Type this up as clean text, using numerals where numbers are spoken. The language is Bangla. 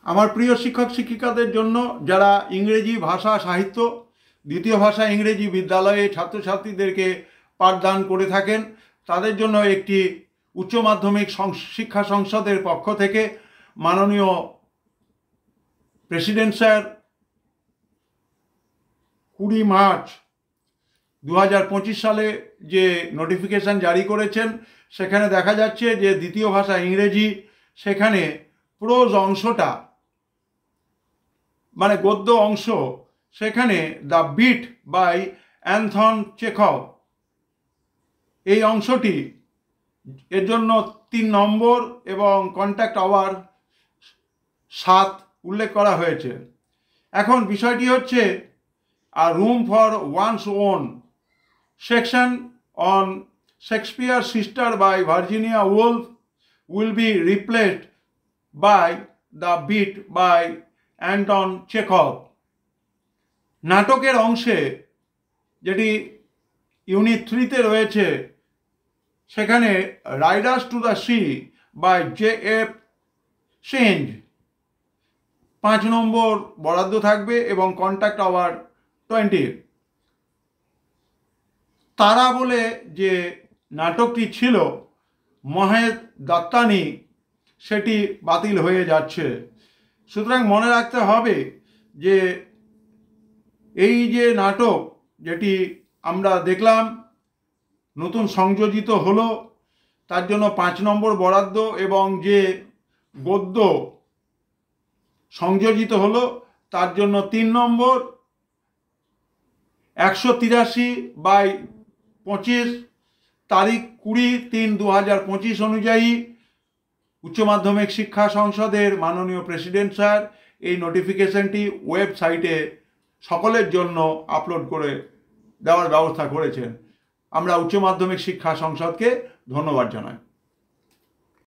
আমার প্রিয় শিক্ষক শিক্ষিকাদের জন্য যারা ইংরেজি ভাষা সাহিত্য দ্বিতীয় ভাষা ইংরেজি বিদ্যালয়ে ছাত্রছাত্রীদেরকে পাঠদান করে থাকেন, তাদের জন্য একটি উচ্চ মাধ্যমিক শিক্ষা সংসদের পক্ষ থেকে মাননীয় প্রেসিডেন্ট স্যার 20 মার্চ 2025 সালে যে নোটিফিকেশান জারি করেছেন, সেখানে দেখা যাচ্ছে যে দ্বিতীয় ভাষা ইংরেজি, সেখানে প্রোজ অংশটা মানে গদ্য অংশ, সেখানে the bit by Anthon Chekhov, এই অংশটি এর জন্য 3 নম্বর এবং কন্ট্যাক্ট আওয়ার 7 উল্লেখ করা হয়েছে। এখন বিষয়টি হচ্ছে a room for one's own section on Shakespeare's Sister by Virginia Woolf will be replaced by the bit by Anton Chekhov। নাটকের অংশে যেটি ইউনিট 3-তে রয়েছে, সেখানে riders to the sea by J.F. Synge 5 নম্বর বরাদ্দ থাকবে এবং কন্ট্যাক্ট আওয়ার 20। তারা বলে যে নাটকটি ছিল মহেশ দত্তানি, সেটি বাতিল হয়ে যাচ্ছে। সুতরাং মনে রাখতে হবে যে এই যে নাটক যেটি আমরা দেখলাম নতুন সংযোজিত হলো, তার জন্য 5 নম্বর বরাদ্দ, এবং যে গদ্য সংযোজিত হলো তার জন্য 3 নম্বর। 183/25 তারিখ 20-3-2025 অনুযায়ী উচ্চ মাধ্যমিক শিক্ষা সংসদের মাননীয় প্রেসিডেন্ট স্যার এই নোটিফিকেশনটি ওয়েবসাইটে সকলের জন্য আপলোড করে দেওয়ার ব্যবস্থা করেছেন। আমরা উচ্চ মাধ্যমিক শিক্ষা সংসদকে ধন্যবাদ জানাই।